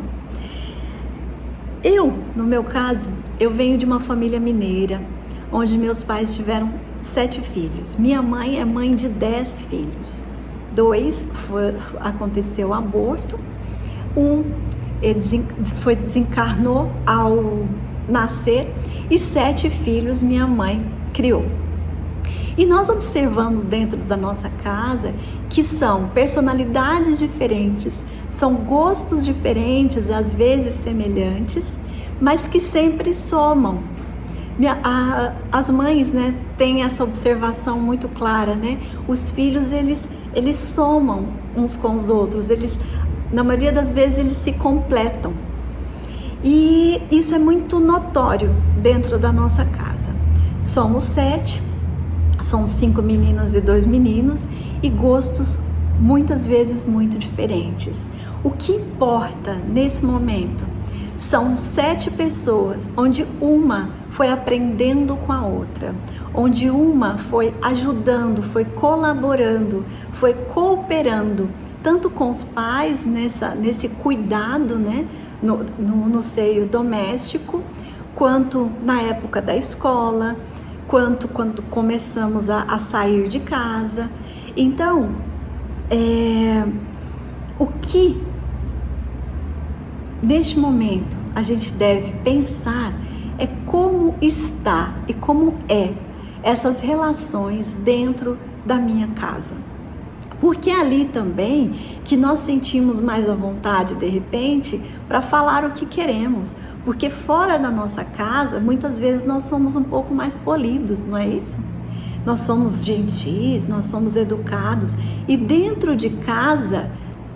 Speaker 2: No meu caso, eu venho de uma família mineira, onde meus pais tiveram 7 filhos. Minha mãe é mãe de 10 filhos. 2 aconteceu aborto, desencarnou ao nascer, e 7 filhos minha mãe criou. E nós observamos dentro da nossa casa que são personalidades diferentes, são gostos diferentes, às vezes semelhantes, mas que sempre somam. As mães, né, têm essa observação muito clara, né? Os filhos, eles somam uns com os outros, na maioria das vezes eles se completam. E isso é muito notório dentro da nossa casa. Somos 7, são 5 meninas e 2 meninos, e gostos muitas vezes muito diferentes. O que importa nesse momento são 7 pessoas, onde uma foi aprendendo com a outra, onde uma foi ajudando, foi colaborando, foi cooperando, tanto com os pais nesse cuidado, né, no seio doméstico, quanto na época da escola, quanto quando começamos a sair de casa. Então, o que neste momento a gente deve pensar é como está e como é essas relações dentro da minha casa. Porque é ali também que nós sentimos mais à vontade, de repente, para falar o que queremos. Porque fora da nossa casa, muitas vezes nós somos um pouco mais polidos, não é isso? Nós somos gentis, nós somos educados. E dentro de casa,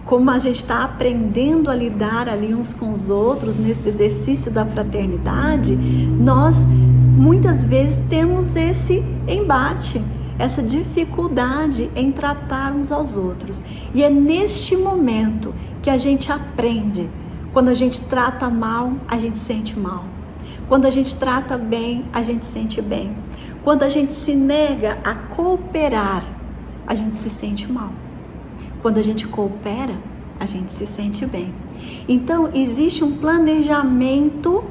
Speaker 2: como a gente está aprendendo a lidar ali uns com os outros, nesse exercício da fraternidade, nós muitas vezes temos esse embate, essa dificuldade em tratar uns aos outros. E é neste momento que a gente aprende. Quando a gente trata mal, a gente sente mal. Quando a gente trata bem, a gente sente bem. Quando a gente se nega a cooperar, a gente se sente mal. Quando a gente coopera, a gente se sente bem. Então, existe um planejamento,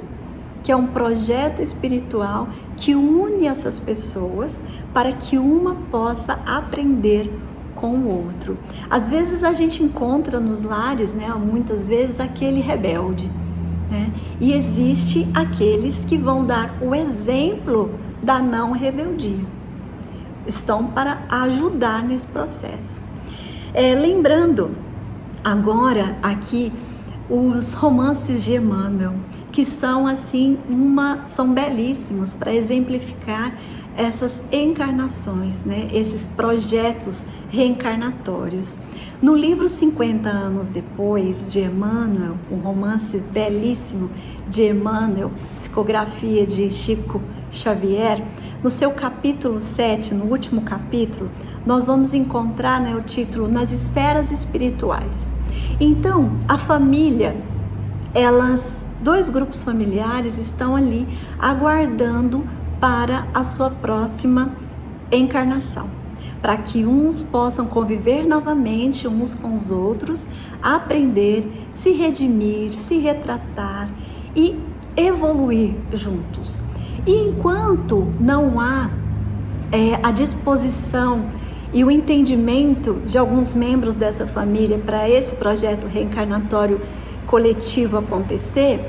Speaker 2: que é um projeto espiritual que une essas pessoas para que uma possa aprender com o outro. Às vezes a gente encontra nos lares, né, muitas vezes aquele rebelde, né? E existe aqueles que vão dar o exemplo da não rebeldia. Estão para ajudar nesse processo. Lembrando agora aqui os romances de Emmanuel, que são assim são belíssimos para exemplificar essas encarnações, né? Esses projetos reencarnatórios. No livro 50 anos depois de Emmanuel, um romance belíssimo de Emmanuel, psicografia de Chico Xavier, no seu capítulo 7, no último capítulo, nós vamos encontrar, né, o título Nas Esferas Espirituais. Então, a família, dois grupos familiares estão ali aguardando para a sua próxima encarnação, para que uns possam conviver novamente uns com os outros, aprender, se redimir, se retratar e evoluir juntos. E enquanto não há a disposição e o entendimento de alguns membros dessa família para esse projeto reencarnatório coletivo acontecer,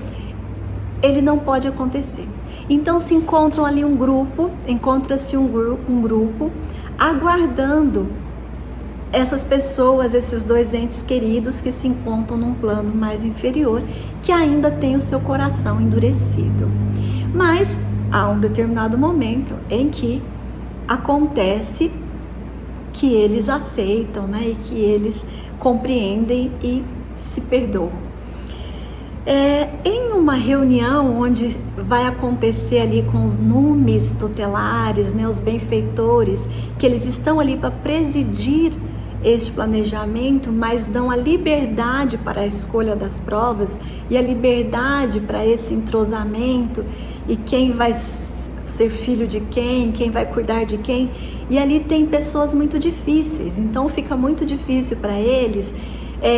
Speaker 2: ele não pode acontecer. Então se encontram ali encontra-se um grupo aguardando essas pessoas, esses dois entes queridos que se encontram num plano mais inferior, que ainda tem o seu coração endurecido. Mas há um determinado momento em que acontece que eles aceitam, né, e que eles compreendem e se perdoam. Em uma reunião onde vai acontecer ali com os numes tutelares, né, os benfeitores, que eles estão ali para presidir este planejamento, mas dão a liberdade para a escolha das provas e a liberdade para esse entrosamento e quem vai ser filho de quem vai cuidar de quem. E ali tem pessoas muito difíceis, então fica muito difícil para eles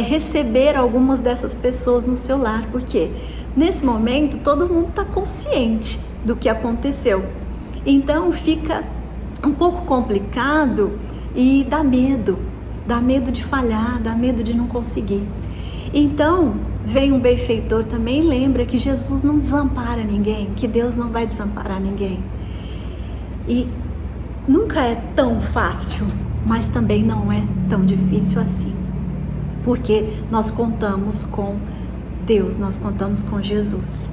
Speaker 2: receber algumas dessas pessoas no seu lar, porque nesse momento todo mundo está consciente do que aconteceu. Então fica um pouco complicado e dá medo de falhar, dá medo de não conseguir. Então vem um benfeitor também, lembra que Jesus não desampara ninguém, que Deus não vai desamparar ninguém. E nunca é tão fácil, mas também não é tão difícil assim, porque nós contamos com Deus, nós contamos com Jesus.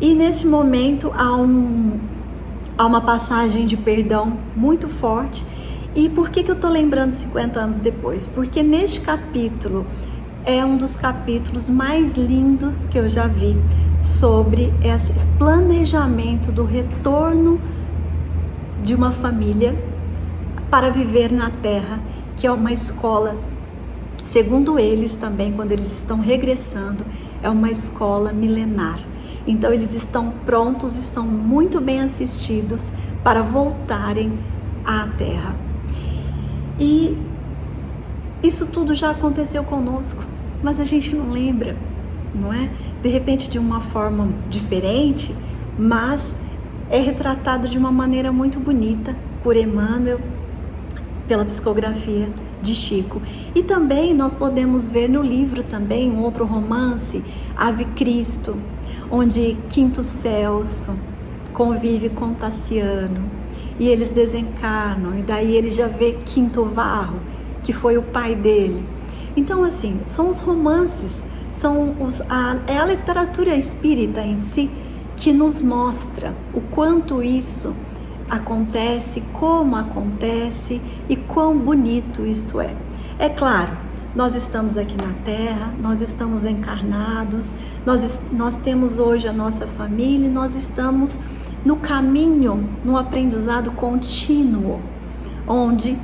Speaker 2: E nesse momento há uma passagem de perdão muito forte. E por que eu estou lembrando 50 anos depois? Porque neste capítulo é um dos capítulos mais lindos que eu já vi sobre esse planejamento do retorno de uma família para viver na Terra, que é uma escola, segundo eles também, quando eles estão regressando, é uma escola milenar. Então eles estão prontos e são muito bem assistidos para voltarem à Terra. E isso tudo já aconteceu conosco, mas a gente não lembra, não é? De repente de uma forma diferente, mas é retratado de uma maneira muito bonita por Emmanuel, pela psicografia de Chico. E também nós podemos ver no livro também um outro romance, Ave Cristo, onde Quinto Celso convive com Tassiano e eles desencarnam, e daí ele já vê Quinto Varro, que foi o pai dele. Então assim, são os romances, é a literatura espírita em si que nos mostra o quanto isso acontece, como acontece e quão bonito isto é. É claro, nós estamos aqui na Terra, nós estamos encarnados, nós temos hoje a nossa família, nós estamos no caminho, no aprendizado contínuo, onde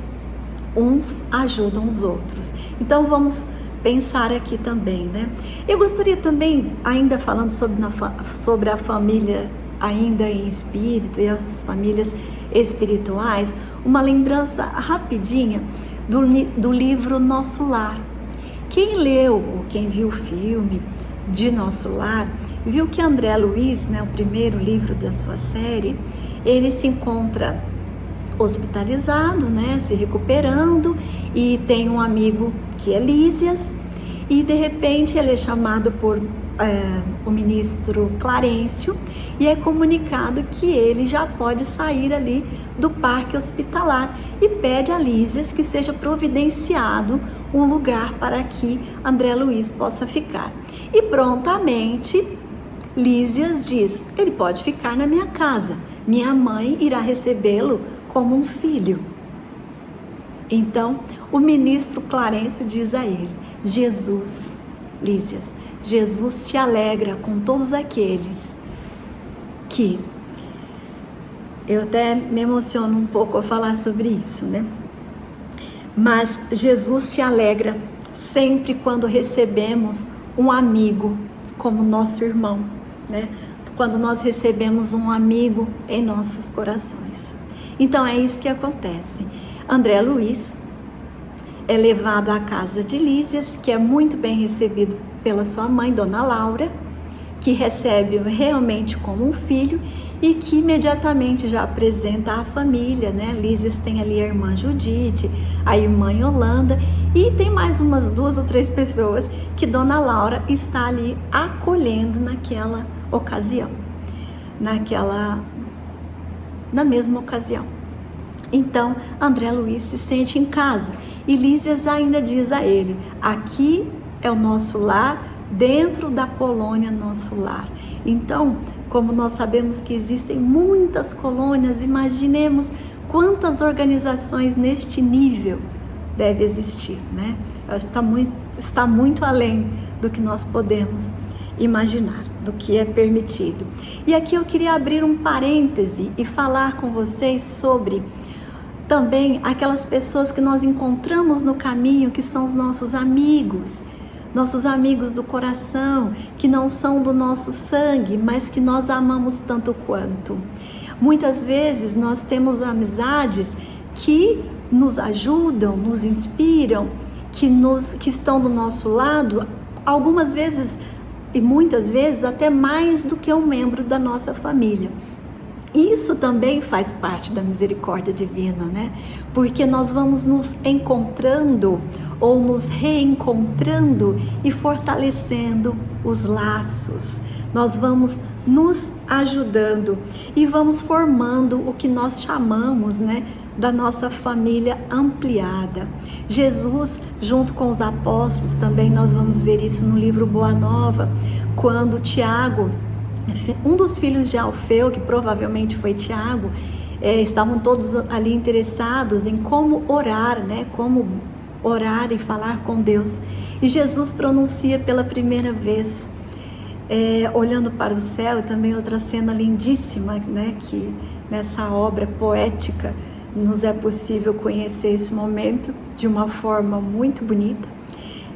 Speaker 2: uns ajudam os outros. Então vamos pensar aqui também, né? Eu gostaria também, ainda falando sobre a família ainda em espírito e as famílias espirituais, uma lembrança rapidinha do livro Nosso Lar. Quem leu ou quem viu o filme de Nosso Lar, viu que André Luiz, né, o primeiro livro da sua série, ele se encontra hospitalizado, né, se recuperando, e tem um amigo que é Lísias, e de repente ele é chamado por o ministro Clarencio e é comunicado que ele já pode sair ali do parque hospitalar e pede a Lísias que seja providenciado um lugar para que André Luiz possa ficar. E prontamente Lísias diz: ele pode ficar na minha casa, minha mãe irá recebê-lo como um filho. Então o ministro Clarencio diz a ele: Jesus, Lísias, Jesus se alegra com todos aqueles que... Eu até me emociono um pouco a falar sobre isso, né? Mas Jesus se alegra sempre quando recebemos um amigo como nosso irmão, né? Quando nós recebemos um amigo em nossos corações. Então é isso que acontece. André Luiz é levado à casa de Lísias, que é muito bem recebido pela sua mãe, Dona Laura, que recebe realmente como um filho e que imediatamente já apresenta a família, né? Lísias tem ali a irmã Judite, a irmã Yolanda e tem mais umas 2 ou 3 pessoas que Dona Laura está ali acolhendo naquela ocasião, na mesma ocasião. Então André Luiz se sente em casa e Lísias ainda diz a ele: aqui é o nosso lar, dentro da colônia Nosso Lar. Então, como nós sabemos que existem muitas colônias, imaginemos quantas organizações neste nível deve existir, né? Está muito além do que nós podemos imaginar, do que é permitido. E aqui eu queria abrir um parêntese e falar com vocês sobre Também aquelas pessoas que nós encontramos no caminho, que são os nossos amigos do coração, que não são do nosso sangue, mas que nós amamos tanto quanto. Muitas vezes nós temos amizades que nos ajudam, nos inspiram, que estão do nosso lado, algumas vezes e muitas vezes até mais do que um membro da nossa família. Isso também faz parte da misericórdia divina, né? Porque nós vamos nos encontrando ou nos reencontrando e fortalecendo os laços. Nós vamos nos ajudando e vamos formando o que nós chamamos, né, da nossa família ampliada. Jesus, junto com os apóstolos, também nós vamos ver isso no livro Boa Nova, quando Tiago, um dos filhos de Alfeu, que provavelmente foi Tiago, estavam todos ali interessados em como orar, né? Como orar e falar com Deus. E Jesus pronuncia pela primeira vez, olhando para o céu, e também outra cena lindíssima, né? Que nessa obra poética nos é possível conhecer esse momento de uma forma muito bonita.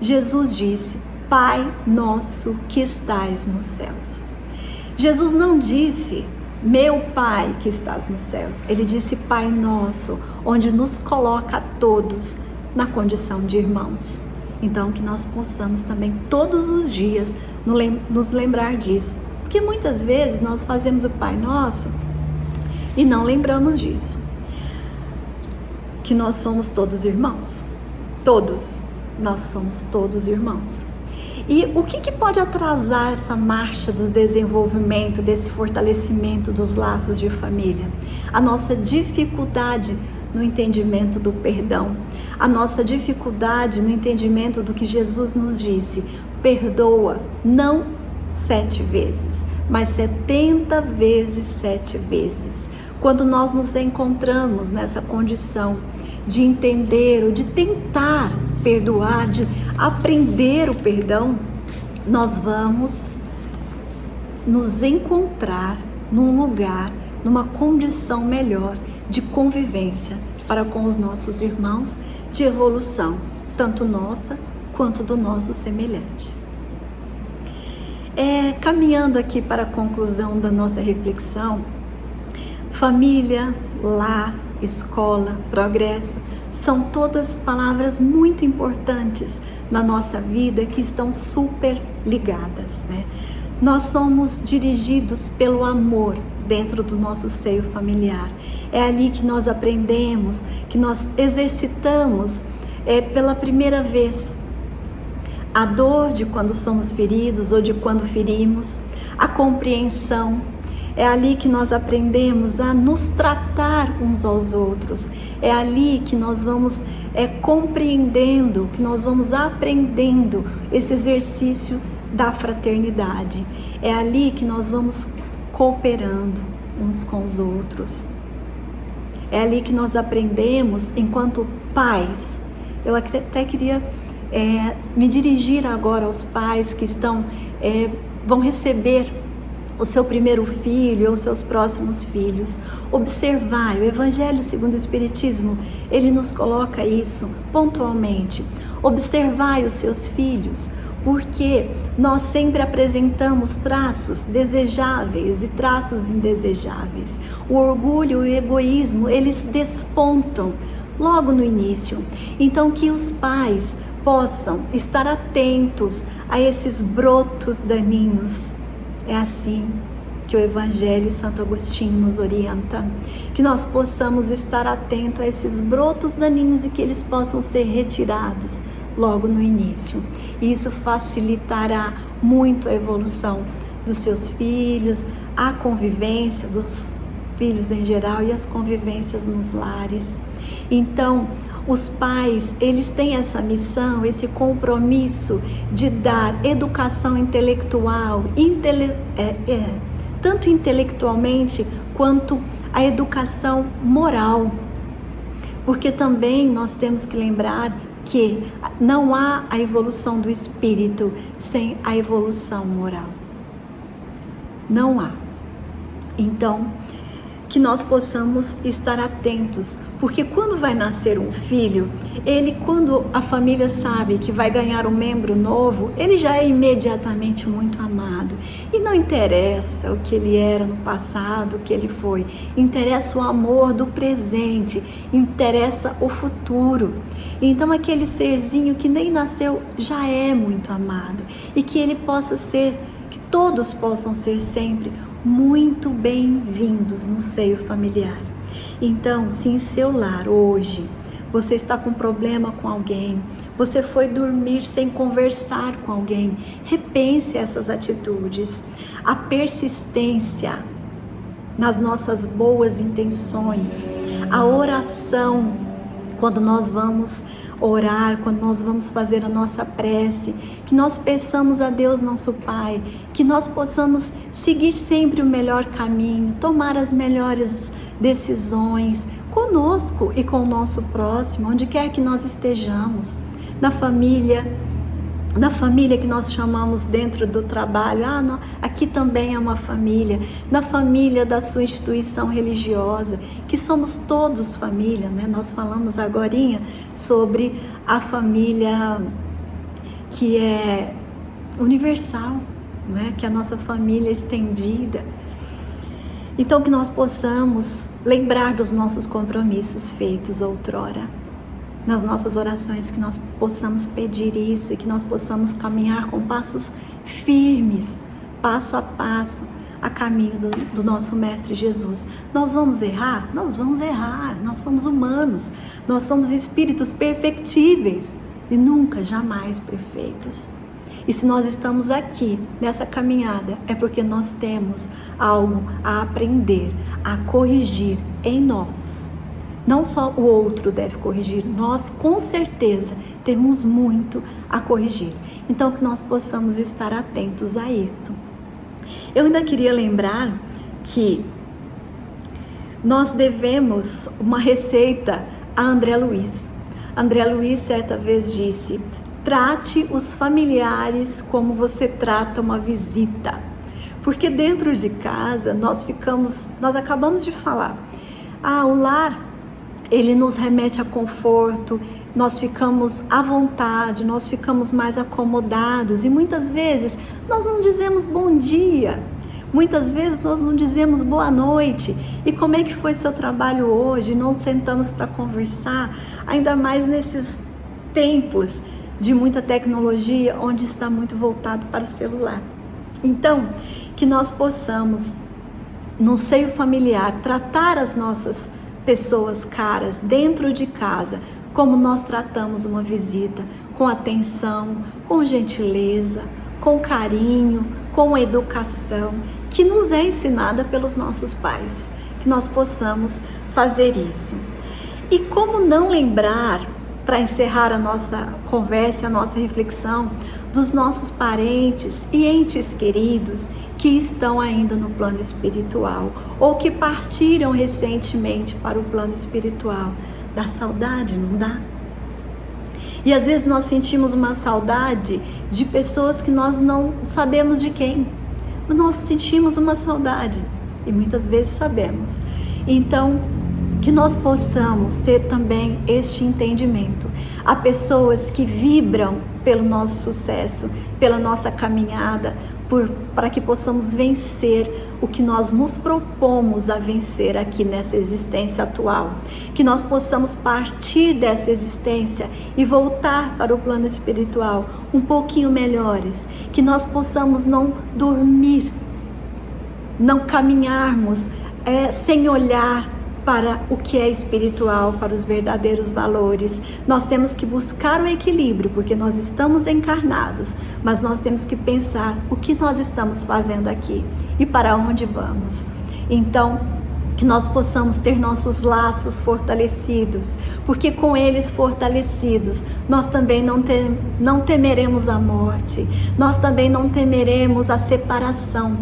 Speaker 2: Jesus disse: Pai nosso que estais nos céus. Jesus não disse, meu Pai que estás nos céus. Ele disse Pai nosso, onde nos coloca a todos na condição de irmãos. Então, que nós possamos também todos os dias nos lembrar disso. Porque muitas vezes nós fazemos o Pai Nosso e não lembramos disso. Que nós somos todos irmãos. Todos. Nós somos todos irmãos. E o que pode atrasar essa marcha do desenvolvimento, desse fortalecimento dos laços de família? A nossa dificuldade no entendimento do perdão, a nossa dificuldade no entendimento do que Jesus nos disse: perdoa, não 7 vezes, mas 70 vezes 7 vezes. Quando nós nos encontramos nessa condição de entender ou de tentar perdoar, de aprender o perdão, nós vamos nos encontrar num lugar, numa condição melhor de convivência para com os nossos irmãos, de evolução, tanto nossa quanto do nosso semelhante. Caminhando aqui para a conclusão da nossa reflexão, família, lar, escola, progresso, são todas palavras muito importantes na nossa vida que estão super ligadas, né? Nós somos dirigidos pelo amor dentro do nosso seio familiar. É ali que nós aprendemos, que nós exercitamos pela primeira vez a dor de quando somos feridos ou de quando ferimos, a compreensão. É ali que nós aprendemos a nos tratar uns aos outros. É ali que nós vamos compreendendo, que nós vamos aprendendo esse exercício da fraternidade. É ali que nós vamos cooperando uns com os outros. É ali que nós aprendemos, enquanto pais. Eu até queria me dirigir agora aos pais que vão receber o seu primeiro filho ou seus próximos filhos. Observai, o Evangelho segundo o Espiritismo, ele nos coloca isso pontualmente. Observai os seus filhos, porque nós sempre apresentamos traços desejáveis e traços indesejáveis. O orgulho e o egoísmo, eles despontam logo no início. Então, que os pais possam estar atentos a esses brotos daninhos. É assim que o Evangelho e Santo Agostinho nos orienta, que nós possamos estar atentos a esses brotos daninhos e que eles possam ser retirados logo no início. Isso facilitará muito a evolução dos seus filhos, a convivência dos filhos em geral e as convivências nos lares. Então, os pais, eles têm essa missão, esse compromisso de dar educação intelectual, tanto intelectualmente quanto a educação moral. Porque também nós temos que lembrar que não há a evolução do espírito sem a evolução moral. Não há. Então, que nós possamos estar atentos, porque quando vai nascer um filho, quando a família sabe que vai ganhar um membro novo, ele já é imediatamente muito amado. E não interessa o que ele era no passado, o que ele foi, interessa o amor do presente, interessa o futuro. Então aquele serzinho que nem nasceu já é muito amado, e que ele possa ser, que todos possam ser sempre muito bem-vindos no seio familiar. Então, se em seu lar hoje você está com problema com alguém, você foi dormir sem conversar com alguém, repense essas atitudes. A persistência nas nossas boas intenções, a oração, quando nós vamos orar, quando nós vamos fazer a nossa prece, que nós peçamos a Deus nosso Pai, que nós possamos seguir sempre o melhor caminho, tomar as melhores decisões conosco e com o nosso próximo, onde quer que nós estejamos, na família que nós chamamos dentro do trabalho, não, aqui também é uma família, na família da sua instituição religiosa, que somos todos família, né? Nós falamos agorinha sobre a família que é universal, né? Que é a nossa família estendida. Então que nós possamos lembrar dos nossos compromissos feitos outrora, nas nossas orações, que nós possamos pedir isso e que nós possamos caminhar com passos firmes, passo a passo, a caminho do nosso Mestre Jesus. Nós vamos errar? Nós vamos errar, nós somos humanos, nós somos espíritos perfectíveis e nunca, jamais perfeitos. E se nós estamos aqui nessa caminhada, é porque nós temos algo a aprender, a corrigir em nós. Não só o outro deve corrigir, nós com certeza temos muito a corrigir. Então que nós possamos estar atentos a isto. Eu ainda queria lembrar que nós devemos uma receita a André Luiz. André Luiz certa vez disse: trate os familiares como você trata uma visita. Porque dentro de casa nós acabamos de falar, o lar, ele nos remete a conforto, nós ficamos à vontade, nós ficamos mais acomodados e muitas vezes nós não dizemos bom dia, muitas vezes nós não dizemos boa noite. E como é que foi seu trabalho hoje? Não sentamos para conversar, ainda mais nesses tempos de muita tecnologia, onde está muito voltado para o celular. Então, que nós possamos, no seio familiar, tratar as nossas pessoas caras dentro de casa, como nós tratamos uma visita, com atenção, com gentileza, com carinho, com educação, que nos é ensinada pelos nossos pais, que nós possamos fazer isso. E como não lembrar, para encerrar a nossa conversa, a nossa reflexão, dos nossos parentes e entes queridos que estão ainda no plano espiritual ou que partiram recentemente para o plano espiritual. Dá saudade, não dá? E às vezes nós sentimos uma saudade de pessoas que nós não sabemos de quem, mas nós sentimos uma saudade e muitas vezes sabemos. Então, que nós possamos ter também este entendimento. Há pessoas que vibram pelo nosso sucesso, pela nossa caminhada, para que possamos vencer o que nós nos propomos a vencer aqui nessa existência atual. Que nós possamos partir dessa existência e voltar para o plano espiritual um pouquinho melhores. Que nós possamos não dormir, não caminharmos sem olhar para o que é espiritual, para os verdadeiros valores. Nós temos que buscar o equilíbrio, porque nós estamos encarnados, mas nós temos que pensar o que nós estamos fazendo aqui e para onde vamos. Então, que nós possamos ter nossos laços fortalecidos, porque com eles fortalecidos, nós também não temeremos a morte, nós também não temeremos a separação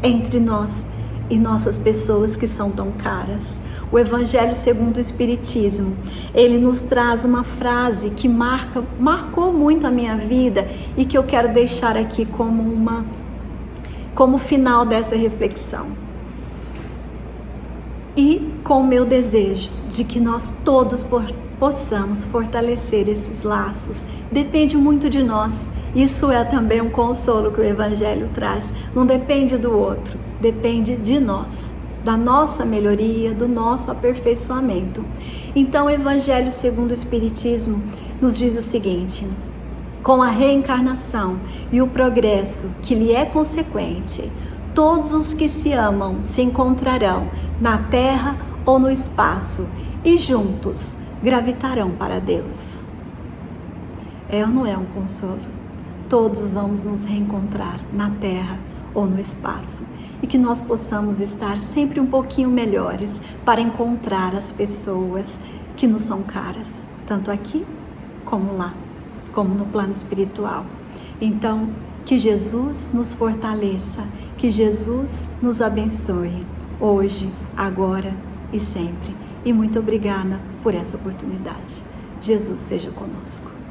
Speaker 2: entre nós e nossas pessoas que são tão caras. O Evangelho segundo o Espiritismo, ele nos traz uma frase que marcou muito a minha vida e que eu quero deixar aqui como final dessa reflexão. e com o meu desejo de que nós todos possamos fortalecer esses laços. Depende muito de nós. Isso é também um consolo que o Evangelho traz. Não depende do outro, depende de nós, da nossa melhoria, do nosso aperfeiçoamento. Então, o Evangelho segundo o Espiritismo nos diz o seguinte: com a reencarnação e o progresso que lhe é consequente, todos os que se amam se encontrarão na terra ou no espaço e juntos gravitarão para Deus. É ou não é um consolo? Todos vamos nos reencontrar na terra ou no espaço e que nós possamos estar sempre um pouquinho melhores para encontrar as pessoas que nos são caras, tanto aqui como lá, como no plano espiritual. Então, que Jesus nos fortaleça, que Jesus nos abençoe, hoje, agora e sempre. E muito obrigada por essa oportunidade. Jesus seja conosco.